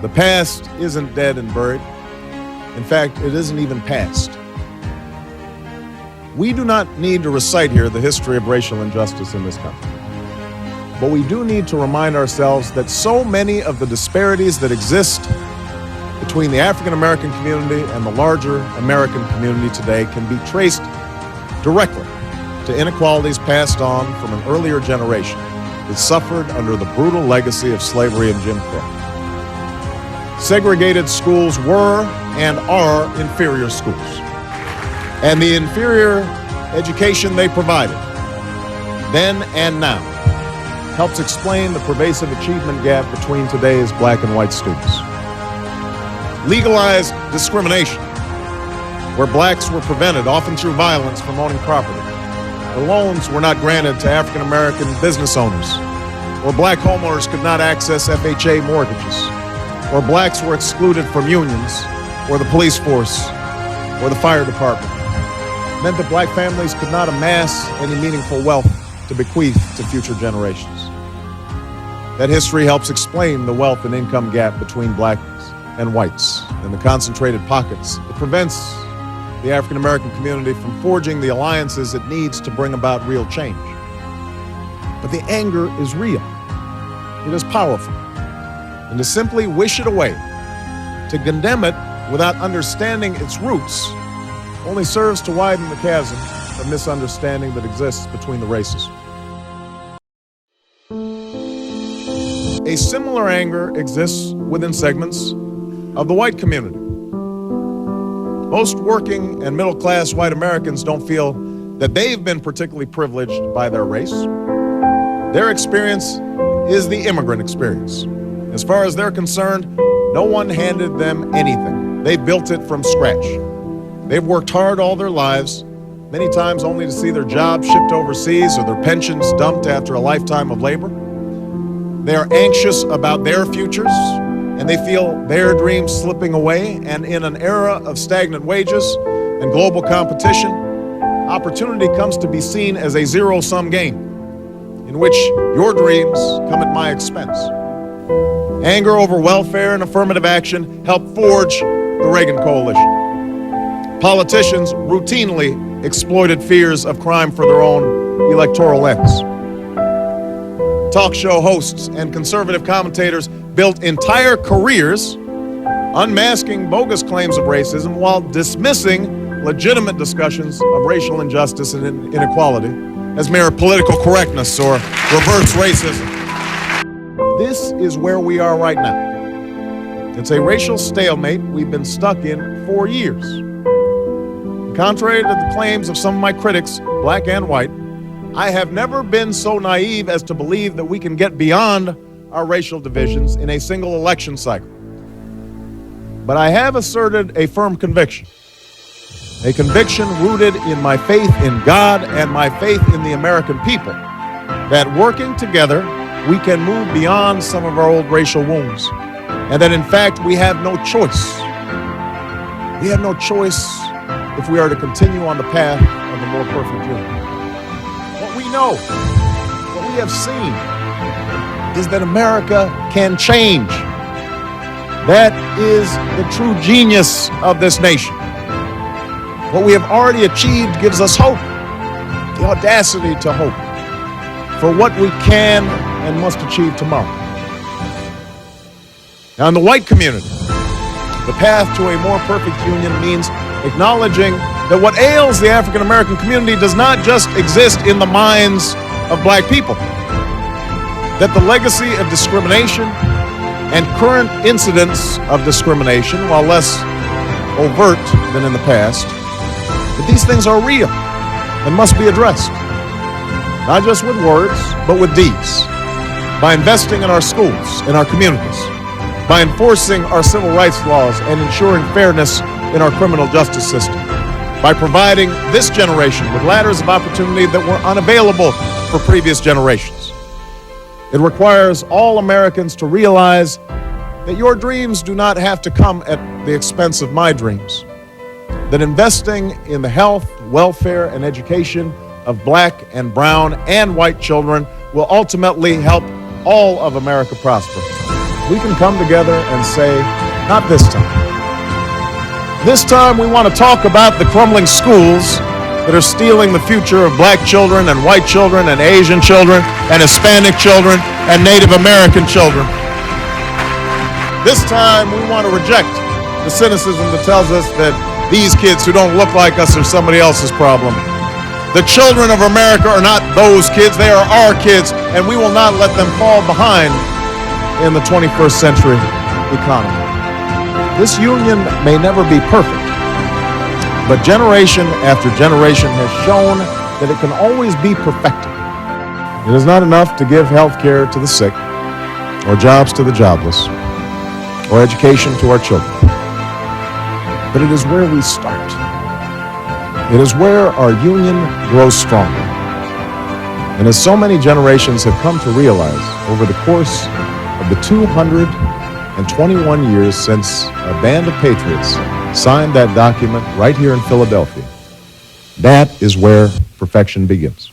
The past isn't dead and buried. In fact, it isn't even past. We do not need to recite here the history of racial injustice in this country. But we do need to remind ourselves that so many of the disparities that exist between the African American community and the larger American community today can be traced directly to inequalities passed on from an earlier generation that suffered under the brutal legacy of slavery and Jim Crow. Segregated schools were and are inferior schools. And the inferior education they provided, then and now, helps explain the pervasive achievement gap between today's black and white students. Legalized discrimination, where blacks were prevented, often through violence, from owning property. The loans were not granted to African American business owners, or black homeowners could not access FHA mortgages, or blacks were excluded from unions, or the police force, or the fire department. It meant that black families could not amass any meaningful wealth to bequeath to future generations. That history helps explain the wealth and income gap between blacks and whites and the concentrated pockets. It prevents the African American community from forging the alliances it needs to bring about real change. But the anger is real. It is powerful. And to simply wish it away, to condemn it without understanding its roots, only serves to widen the chasm of misunderstanding that exists between the races. A similar anger exists within segments of the white community. Most working and middle-class white Americans don't feel that they've been particularly privileged by their race. Their experience is the immigrant experience. As far as they're concerned, no one handed them anything. They built it from scratch. They've worked hard all their lives, many times only to see their jobs shipped overseas or their pensions dumped after a lifetime of labor. They are anxious about their futures, and they feel their dreams slipping away. And in an era of stagnant wages and global competition, opportunity comes to be seen as a zero-sum game in which your dreams come at my expense. Anger over welfare and affirmative action helped forge the Reagan coalition. Politicians routinely exploited fears of crime for their own electoral ends. Talk show hosts and conservative commentators built entire careers unmasking bogus claims of racism while dismissing legitimate discussions of racial injustice and inequality as mere political correctness or reverse racism. This is where we are right now. It's a racial stalemate we've been stuck in for years. Contrary to the claims of some of my critics, black and white, I have never been so naive as to believe that we can get beyond our racial divisions in a single election cycle. But I have asserted a firm conviction, a conviction rooted in my faith in God and my faith in the American people, that working together, we can move beyond some of our old racial wounds, and that in fact we have no choice. We have no choice if we are to continue on the path of a more perfect union. What we know, what we have seen, is that America can change. That is the true genius of this nation. What we have already achieved gives us hope, the audacity to hope for what we can and must achieve tomorrow. Now, in the white community, the path to a more perfect union means acknowledging that what ails the African American community does not just exist in the minds of black people, that the legacy of discrimination and current incidents of discrimination, while less overt than in the past, that these things are real and must be addressed, not just with words, but with deeds, by investing in our schools, in our communities, by enforcing our civil rights laws and ensuring fairness in our criminal justice system, by providing this generation with ladders of opportunity that were unavailable for previous generations. It requires all Americans to realize that your dreams do not have to come at the expense of my dreams, that investing in the health, welfare, and education of black and brown and white children will ultimately help all of America prosper. we can come together and say, not this time. This time we want to talk about the crumbling schools that are stealing the future of black children and white children and Asian children and Hispanic children and Native American children. This time we want to reject the cynicism that tells us that these kids who don't look like us are somebody else's problem. The children of America are not those kids, they are our kids, and we will not let them fall behind in the 21st century economy. This union may never be perfect, but generation after generation has shown that it can always be perfected. It is not enough to give health care to the sick, or jobs to the jobless, or education to our children. But it is where we start. It is where our union grows stronger. And as so many generations have come to realize over the course of the 221 years since a band of patriots signed that document right here in Philadelphia, that is where perfection begins.